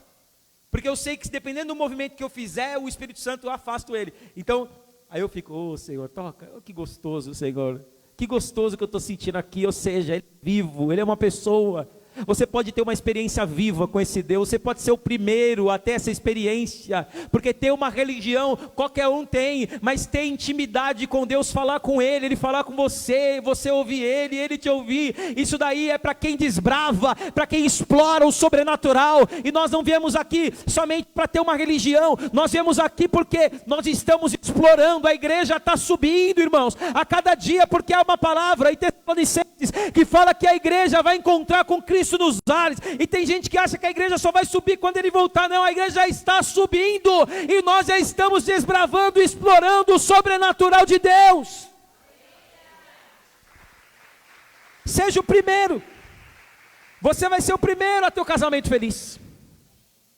porque eu sei que dependendo do movimento que eu fizer, o Espírito Santo, eu afasto ele. Então, aí eu fico, Senhor, toca, que gostoso, Senhor, que gostoso que eu estou sentindo aqui, ou seja, Ele é vivo, Ele é uma pessoa. Você pode ter uma experiência viva com esse Deus, você pode ser o primeiro a ter essa experiência, porque ter uma religião, qualquer um tem, mas ter intimidade com Deus, falar com Ele falar com você, você ouvir Ele te ouvir, isso daí é para quem desbrava, para quem explora o sobrenatural, e nós não viemos aqui somente para ter uma religião, nós viemos aqui porque nós estamos explorando, a igreja está subindo, irmãos, a cada dia, porque há uma palavra, em Tessalonicenses, que fala que a igreja vai encontrar com Cristo nos ares, e tem gente que acha que a igreja só vai subir quando Ele voltar. Não, a igreja já está subindo, e nós já estamos desbravando, explorando o sobrenatural de Deus. Seja o primeiro, você vai ser o primeiro a ter o casamento feliz.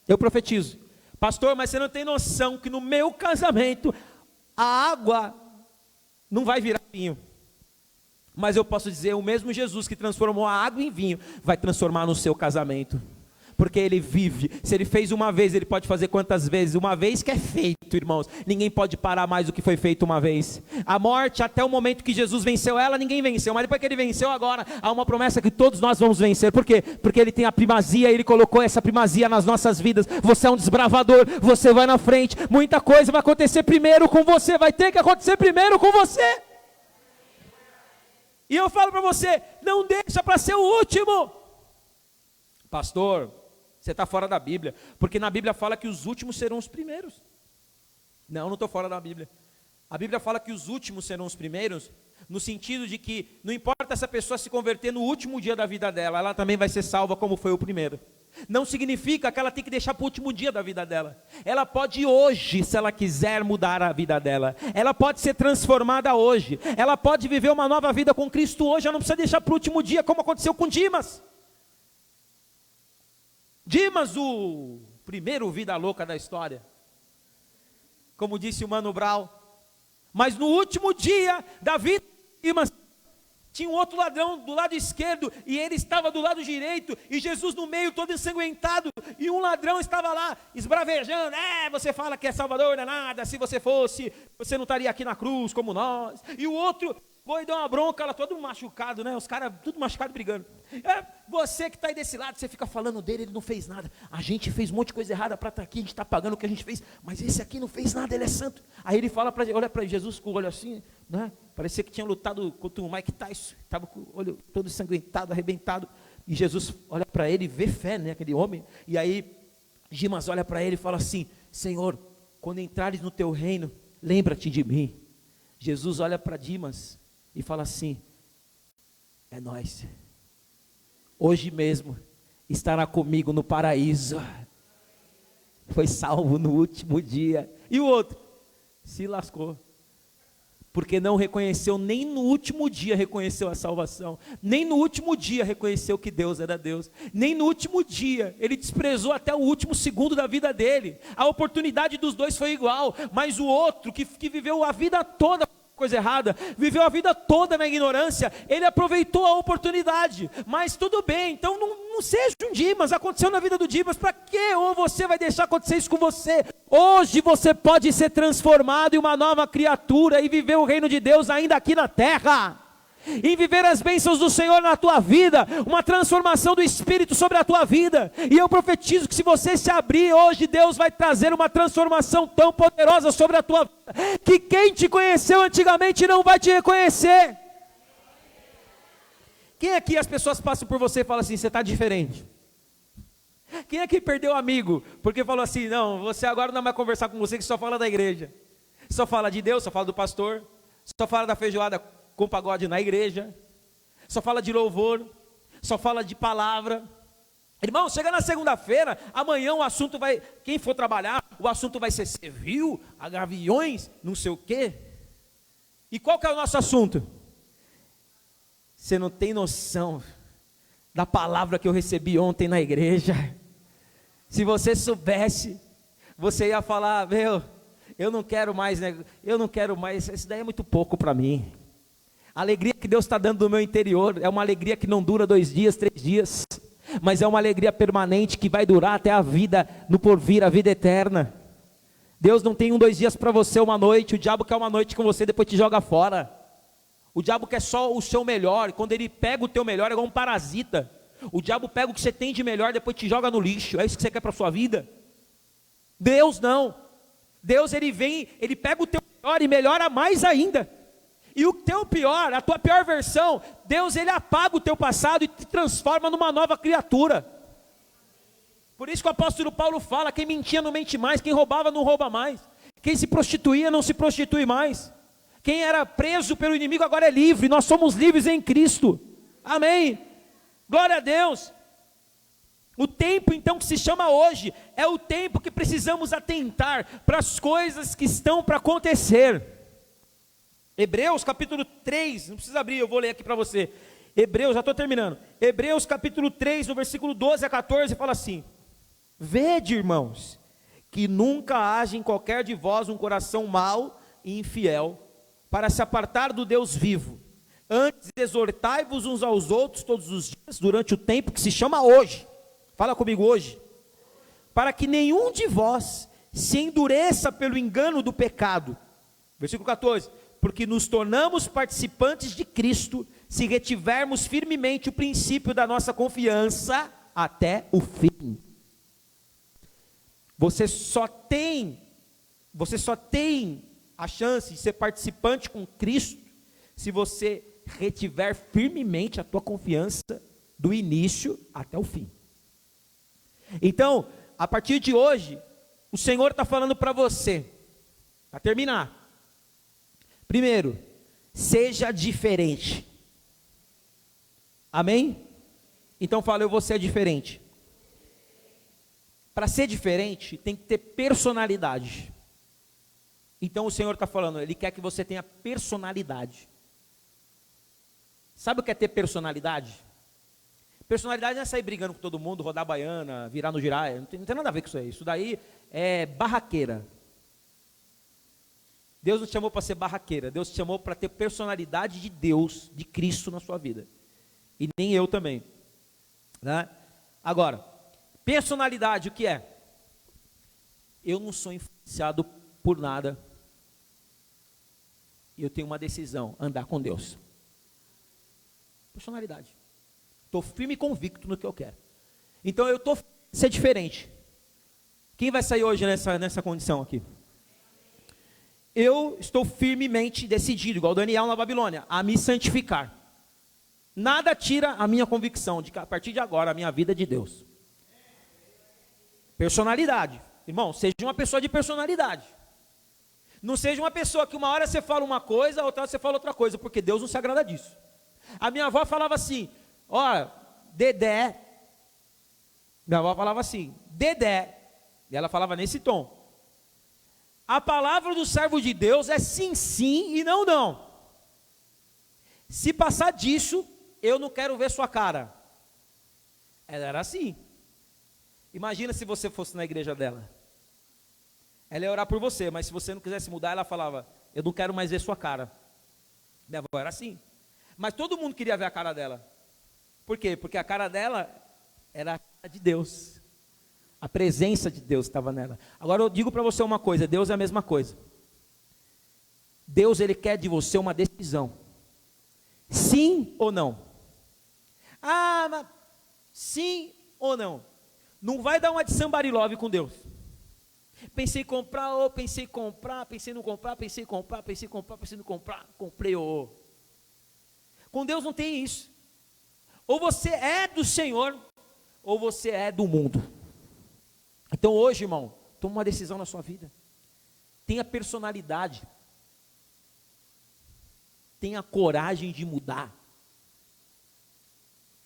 Eu profetizo, pastor, mas você não tem noção que no meu casamento a água não vai virar vinho. Mas eu posso dizer, o mesmo Jesus que transformou a água em vinho, vai transformar no seu casamento, porque Ele vive. Se Ele fez uma vez, Ele pode fazer quantas vezes? Uma vez que é feito, irmãos, ninguém pode parar mais do que foi feito uma vez. A morte, até o momento que Jesus venceu ela, ninguém venceu, mas depois que Ele venceu agora, há uma promessa que todos nós vamos vencer. Por quê? Porque Ele tem a primazia, Ele colocou essa primazia nas nossas vidas. Você é um desbravador, você vai na frente, muita coisa vai acontecer primeiro com você, vai ter que acontecer primeiro com você. E eu falo para você, não deixa para ser o último. Pastor, você está fora da Bíblia, porque na Bíblia fala que os últimos serão os primeiros. Não estou fora da Bíblia. A Bíblia fala que os últimos serão os primeiros, no sentido de que não importa essa pessoa se converter no último dia da vida dela, ela também vai ser salva como foi o primeiro. Não significa que ela tem que deixar para o último dia da vida dela. Ela pode hoje, se ela quiser mudar a vida dela, ela pode ser transformada hoje, ela pode viver uma nova vida com Cristo hoje, ela não precisa deixar para o último dia, como aconteceu com Dimas. Dimas, o primeiro vida louca da história, como disse o Mano Brown, mas no último dia da vida de Dimas, tinha um outro ladrão do lado esquerdo, e ele estava do lado direito, e Jesus no meio todo ensanguentado, e um ladrão estava lá, esbravejando, você fala que é salvador, não é nada, se você fosse, você não estaria aqui na cruz como nós, e o outro foi dar uma bronca, lá todo machucado, né, os caras tudo machucado brigando, você que está aí desse lado, você fica falando dele, ele não fez nada, a gente fez um monte de coisa errada para estar aqui, a gente está pagando o que a gente fez, mas esse aqui não fez nada, ele é santo. Aí ele fala, olha para Jesus com o olho assim, né? Parecia que tinha lutado contra o Mike Tyson, estava com o olho todo ensanguentado, arrebentado, e Jesus olha para ele e vê fé, né, aquele homem, e aí Dimas olha para ele e fala assim, Senhor, quando entrares no teu reino, lembra-te de mim. Jesus olha para Dimas e fala assim, é nóis, hoje mesmo estará comigo no paraíso. Foi salvo no último dia. E o outro se lascou, porque não reconheceu, nem no último dia reconheceu a salvação, nem no último dia reconheceu que Deus era Deus, nem no último dia, ele desprezou até o último segundo da vida dele. A oportunidade dos dois foi igual, mas o outro que viveu a vida toda coisa errada, viveu a vida toda na ignorância, ele aproveitou a oportunidade, mas tudo bem, então não Não seja um Dimas, aconteceu na vida do Dimas, para que ou você vai deixar acontecer isso com você? Hoje você pode ser transformado em uma nova criatura e viver o reino de Deus ainda aqui na terra, e viver as bênçãos do Senhor na tua vida, uma transformação do Espírito sobre a tua vida. E eu profetizo que se você se abrir hoje, Deus vai trazer uma transformação tão poderosa sobre a tua vida, que quem te conheceu antigamente não vai te reconhecer. Quem aqui as pessoas passam por você e falam assim, você está diferente? Quem aqui perdeu amigo, porque falou assim, não, você agora não vai conversar com você, que só fala da igreja, só fala de Deus, só fala do pastor, só fala da feijoada com pagode na igreja, só fala de louvor, só fala de palavra. Irmão, chega na segunda-feira, amanhã o assunto vai, quem for trabalhar, o assunto vai ser, você viu, a gaviões, não sei o quê. E qual que é o nosso assunto? Você não tem noção da palavra que eu recebi ontem na igreja. Se você soubesse, você ia falar, meu, eu não quero mais, né? Eu não quero mais, isso daí é muito pouco para mim. A alegria que Deus está dando no meu interior é uma alegria que não dura 2 dias, 3 dias, mas é uma alegria permanente que vai durar até a vida, no porvir, a vida eterna. Deus não tem 1, 2 dias para você, uma noite. O diabo quer uma noite com você, depois te joga fora. O diabo quer só o seu melhor, quando ele pega o teu melhor é igual um parasita. O diabo pega o que você tem de melhor, depois te joga no lixo. É isso que você quer para a sua vida? Deus não. Deus ele vem, ele pega o teu melhor e melhora mais ainda. E o teu pior, a tua pior versão, Deus ele apaga o teu passado e te transforma numa nova criatura. Por isso que o apóstolo Paulo fala, quem mentia não mente mais, quem roubava não rouba mais, quem se prostituía não se prostitui mais. Quem era preso pelo inimigo agora é livre, nós somos livres em Cristo, amém, glória a Deus. O tempo então que se chama hoje, é o tempo que precisamos atentar para as coisas que estão para acontecer. Hebreus capítulo 3, não precisa abrir, eu vou ler aqui para você, Hebreus, já estou terminando, Hebreus capítulo 3, no versículo 12 a 14, fala assim, vede irmãos, que nunca haja em qualquer de vós um coração mau e infiel, para se apartar do Deus vivo, antes exortai-vos uns aos outros todos os dias, durante o tempo que se chama hoje, fala comigo hoje, para que nenhum de vós se endureça pelo engano do pecado, versículo 14, porque nos tornamos participantes de Cristo, se retivermos firmemente o princípio da nossa confiança até o fim. Você só tem a chance de ser participante com Cristo, se você retiver firmemente a tua confiança, do início até o fim. Então, a partir de hoje, o Senhor está falando para você, para terminar, primeiro, seja diferente, amém? Então fala, eu vou ser diferente. Para ser diferente, tem que ter personalidade. Então o Senhor está falando, Ele quer que você tenha personalidade. Sabe o que é ter personalidade? Personalidade não é sair brigando com todo mundo, rodar baiana, virar no giraia, não tem nada a ver com isso aí. Isso daí é barraqueira. Deus não te chamou para ser barraqueira, Deus te chamou para ter personalidade de Deus, de Cristo na sua vida. E nem eu também, né? Agora, personalidade o que é? Eu não sou influenciado por nada. E eu tenho uma decisão, andar com Deus. Personalidade. Estou firme e convicto no que eu quero. Então eu estou ser diferente. Quem vai sair hoje nessa condição aqui? Eu estou firmemente decidido, igual Daniel na Babilônia, a me santificar. Nada tira a minha convicção de que a partir de agora a minha vida é de Deus. Personalidade. Irmão, seja uma pessoa de personalidade. Não seja uma pessoa que uma hora você fala uma coisa, outra hora você fala outra coisa, porque Deus não se agrada disso. A minha avó falava assim, ó, Dedé, minha avó falava assim, Dedé, e ela falava nesse tom. A palavra do servo de Deus é sim, sim e não, não. Se passar disso, eu não quero ver sua cara. Ela era assim. Imagina se você fosse na igreja dela. Ela ia orar por você, mas se você não quisesse mudar, ela falava, eu não quero mais ver sua cara. Minha avó era assim. Mas todo mundo queria ver a cara dela. Por quê? Porque a cara dela era a cara de Deus. A presença de Deus estava nela. Agora eu digo para você uma coisa, Deus é a mesma coisa. Deus, Ele quer de você uma decisão. Sim ou não? Ah, mas sim ou não? Não vai dar uma de somebody love com Deus. Pensei em comprar, pensei em comprar, pensei em não comprar, pensei em comprar, pensei em comprar, pensei em não comprar, comprei, Com Deus não tem isso. Ou você é do Senhor, ou você é do mundo. Então hoje, irmão, toma uma decisão na sua vida. Tenha personalidade. Tenha coragem de mudar.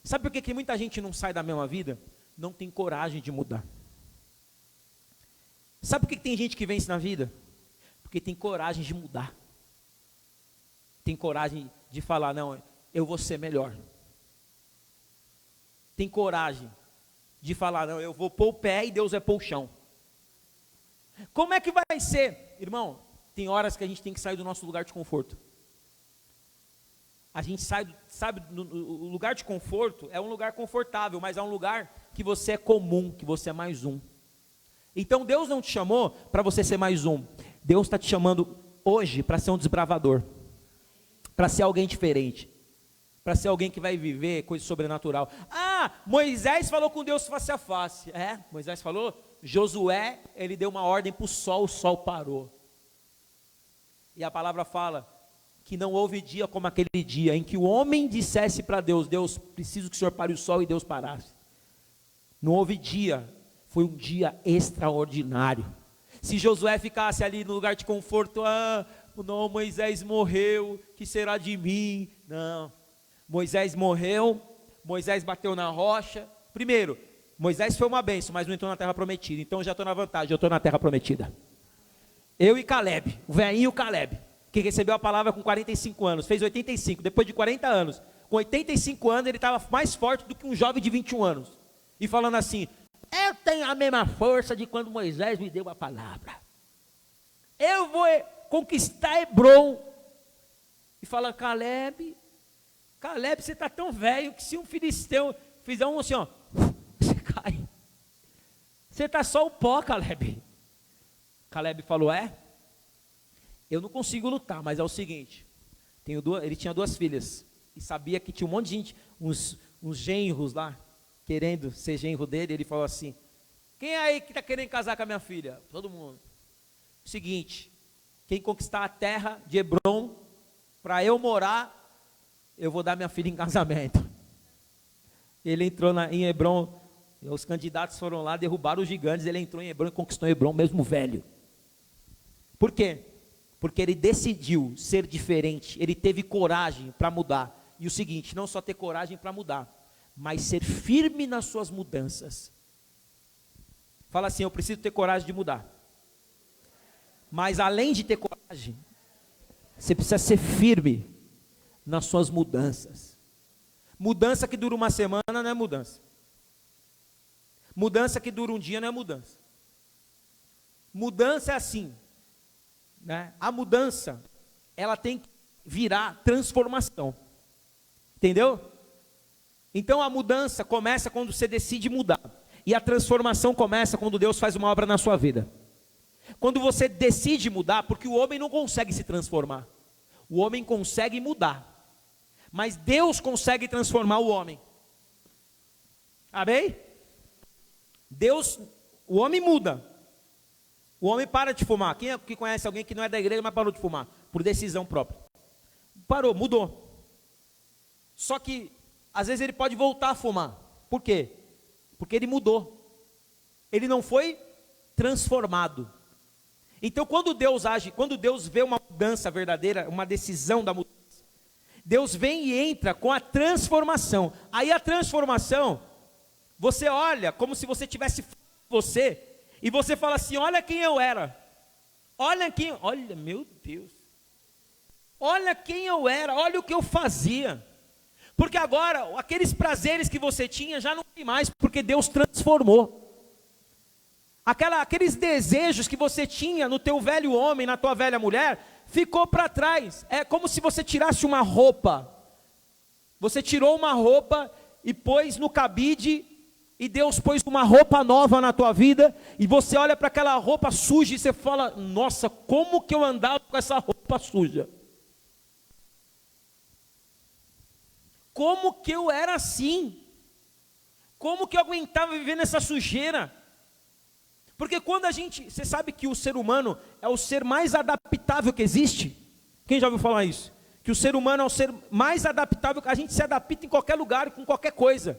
Sabe por que muita gente não sai da mesma vida? Não tem coragem de mudar. Sabe por que tem gente que vence na vida? Porque tem coragem de mudar. Tem coragem de falar, não, eu vou ser melhor. Tem coragem de falar, não, eu vou pôr o pé e Deus vai pôr o chão. Como é que vai ser? Irmão, tem horas que a gente tem que sair do nosso lugar de conforto. A gente sai, sabe, o lugar de conforto é um lugar confortável, mas é um lugar que você é comum, que você é mais um. Então Deus não te chamou para você ser mais um. Deus está te chamando hoje para ser um desbravador, para ser alguém diferente, para ser alguém que vai viver coisa sobrenatural. Ah, Moisés falou com Deus face a face. Moisés falou. Josué, ele deu uma ordem para o sol parou. E a palavra fala que não houve dia como aquele dia, em que o homem dissesse para Deus, Deus, preciso que o Senhor pare o sol, e Deus parasse. Não houve dia, foi um dia extraordinário. Se Josué ficasse ali no lugar de conforto, não, Moisés morreu, que será de mim? Não, Moisés morreu, Moisés bateu na rocha. Primeiro, Moisés foi uma bênção, mas não entrou na terra prometida, então eu já estou na vantagem, eu estou na terra prometida. Eu e Caleb, o velhinho Caleb, que recebeu a palavra com 45 anos, fez 85, depois de 40 anos, com 85 anos ele estava mais forte do que um jovem de 21 anos, e falando assim, eu tenho a mesma força de quando Moisés me deu a palavra, eu vou conquistar Hebron, e fala, Caleb, você está tão velho, que se um filisteu fizer um assim, você cai, você está só o pó, Caleb. Caleb falou, eu não consigo lutar, mas é o seguinte, ele tinha 2 filhas, e sabia que tinha um monte de gente, uns genros lá, querendo ser genro dele, ele falou assim, quem é aí que está querendo casar com a minha filha? Todo mundo. Seguinte, quem conquistar a terra de Hebron, para eu morar, eu vou dar minha filha em casamento. Ele entrou em Hebron, os candidatos foram lá, derrubaram os gigantes, ele entrou em Hebron e conquistou Hebron, mesmo velho. Por quê? Porque ele decidiu ser diferente, ele teve coragem para mudar. E o seguinte, não só ter coragem para mudar, mas ser firme nas suas mudanças. Fala assim, eu preciso ter coragem de mudar. Mas além de ter coragem, você precisa ser firme nas suas mudanças. Mudança que dura uma semana não é mudança. Mudança que dura um dia não é mudança. Mudança é assim, né? A mudança, ela tem que virar transformação. Entendeu? Então a mudança começa quando você decide mudar. E a transformação começa quando Deus faz uma obra na sua vida. Quando você decide mudar, porque o homem não consegue se transformar. O homem consegue mudar. Mas Deus consegue transformar o homem. Amém? O homem muda. O homem para de fumar. Quem é que conhece alguém que não é da igreja, mas parou de fumar? Por decisão própria. Parou, mudou. Só que, às vezes ele pode voltar a fumar. Por quê? Porque ele mudou. Ele não foi transformado. Então, quando Deus age, quando Deus vê uma mudança verdadeira, uma decisão da mudança, Deus vem e entra com a transformação. Aí a transformação, você olha como se você tivesse você, e você fala assim, olha quem eu era. Olha, meu Deus. Olha quem eu era, olha o que eu fazia. Porque agora, aqueles prazeres que você tinha, já não tem mais, porque Deus transformou. Aqueles desejos que você tinha no teu velho homem, na tua velha mulher, ficou para trás. É como se você tirasse uma roupa. Você tirou uma roupa e pôs no cabide e Deus pôs uma roupa nova na tua vida, e você olha para aquela roupa suja e você fala: nossa, como que eu andava com essa roupa suja? Como que eu era assim? Como que eu aguentava viver nessa sujeira? Porque quando você sabe que o ser humano é o ser mais adaptável que existe? Quem já ouviu falar isso? Que o ser humano é o ser mais adaptável, a gente se adapta em qualquer lugar, com qualquer coisa.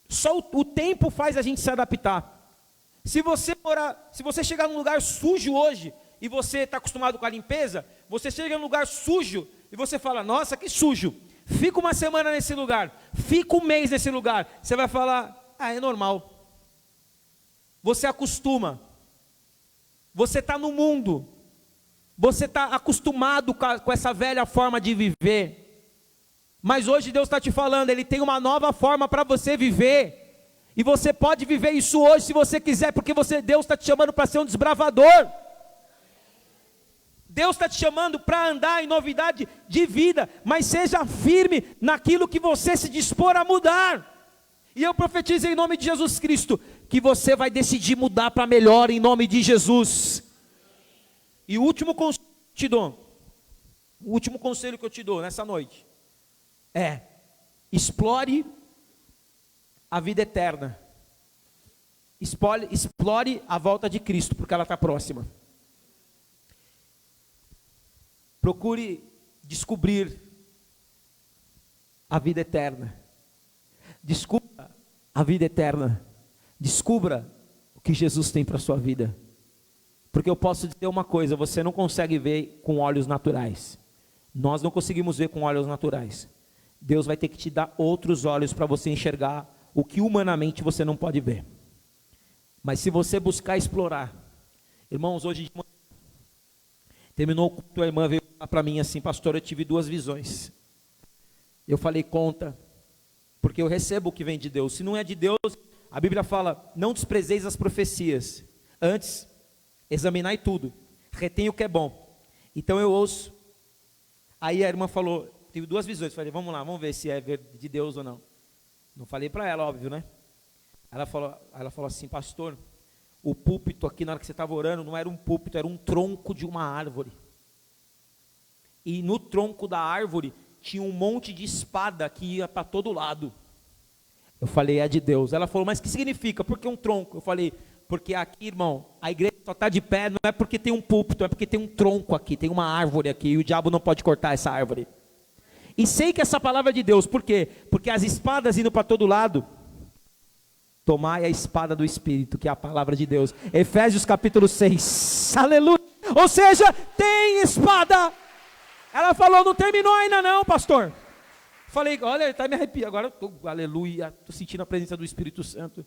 Só o tempo faz a gente se adaptar. Se você chegar num lugar sujo hoje, e você está acostumado com a limpeza, você chega num lugar sujo, e você fala: nossa, que sujo. Fica uma semana nesse lugar, fica um mês nesse lugar, você vai falar: ah, é normal. Você acostuma, você está no mundo, você está acostumado com essa velha forma de viver, mas hoje Deus está te falando, Ele tem uma nova forma para você viver, e você pode viver isso hoje se você quiser, porque Deus está te chamando para ser um desbravador. Deus está te chamando para andar em novidade de vida, mas seja firme naquilo que você se dispor a mudar. E eu profetizo em nome de Jesus Cristo, que você vai decidir mudar para melhor em nome de Jesus. E o último conselho que eu te dou nessa noite, é: explore a vida eterna. Explore a volta de Cristo, porque ela está próxima. Procure descobrir a vida eterna. Descubra a vida eterna. Descubra o que Jesus tem para a sua vida. Porque eu posso dizer uma coisa: você não consegue ver com olhos naturais. Nós não conseguimos ver com olhos naturais. Deus vai ter que te dar outros olhos para você enxergar o que humanamente você não pode ver. Mas se você buscar explorar, irmãos, hoje de manhã, terminou o culto, a irmã veio para mim assim: pastor, eu tive 2 visões. Eu falei: conta, porque eu recebo o que vem de Deus. Se não é de Deus, a Bíblia fala: não desprezeis as profecias, antes examinai tudo, retém o que é bom. Então eu ouço. Aí a irmã falou: tive 2 visões. Falei: vamos lá, vamos ver se é de Deus ou não. Não falei para ela, óbvio, né? Ela falou assim: pastor, o púlpito aqui, na hora que você estava orando, não era um púlpito, era um tronco de uma árvore. E no tronco da árvore tinha um monte de espada que ia para todo lado. Eu falei: é de Deus. Ela falou: mas o que significa? Por que um tronco? Eu falei: porque aqui, irmão, a igreja só está de pé, não é porque tem um púlpito, é porque tem um tronco aqui, tem uma árvore aqui, e o diabo não pode cortar essa árvore. E sei que essa palavra é de Deus. Por quê? Porque as espadas indo para todo lado, tomai a espada do Espírito, que é a palavra de Deus. Efésios capítulo 6, aleluia. Ou seja, tem espada. Ela falou: não terminou ainda não, pastor. Falei: olha, está me arrepiando, agora aleluia, estou sentindo a presença do Espírito Santo.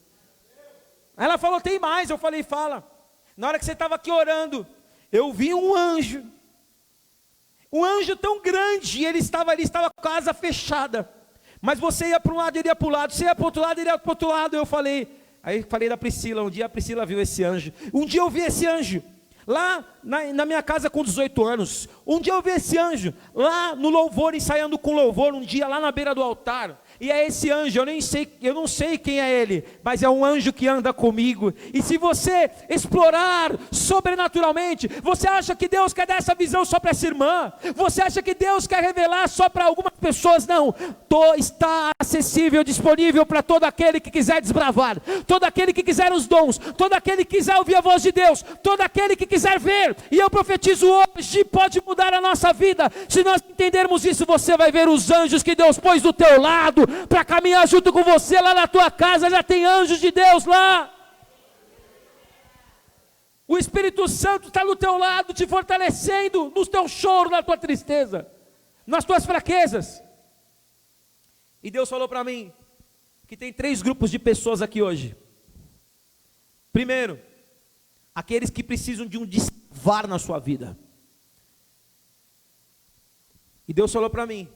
Ela falou: tem mais. Eu falei: fala. Na hora que você estava aqui orando, eu vi um anjo tão grande, ele estava com a asa fechada, mas você ia para um lado, ele ia para o lado, você ia para o outro lado, ele ia para o outro lado. Aí falei da Priscila, um dia a Priscila viu esse anjo, um dia eu vi esse anjo, lá na minha casa com 18 anos, um dia eu vi esse anjo, lá no louvor, ensaiando com louvor, um dia lá na beira do altar. E é esse anjo, eu não sei quem é ele, mas é um anjo que anda comigo. E se você explorar sobrenaturalmente, você acha que Deus quer dar essa visão só para essa irmã? Você acha que Deus quer revelar só para algumas pessoas? Não, está acessível, disponível para todo aquele que quiser desbravar, todo aquele que quiser os dons, todo aquele que quiser ouvir a voz de Deus, todo aquele que quiser ver. E eu profetizo hoje, pode mudar a nossa vida. Se nós entendermos isso, você vai ver os anjos que Deus pôs do teu lado, para caminhar junto com você. Lá na tua casa já tem anjos de Deus lá. O Espírito Santo está do teu lado, te fortalecendo no teu choro, na tua tristeza, nas tuas fraquezas. E Deus falou para mim que tem 3 grupos de pessoas aqui hoje. Primeiro, aqueles que precisam de um desbravar na sua vida. E Deus falou para mim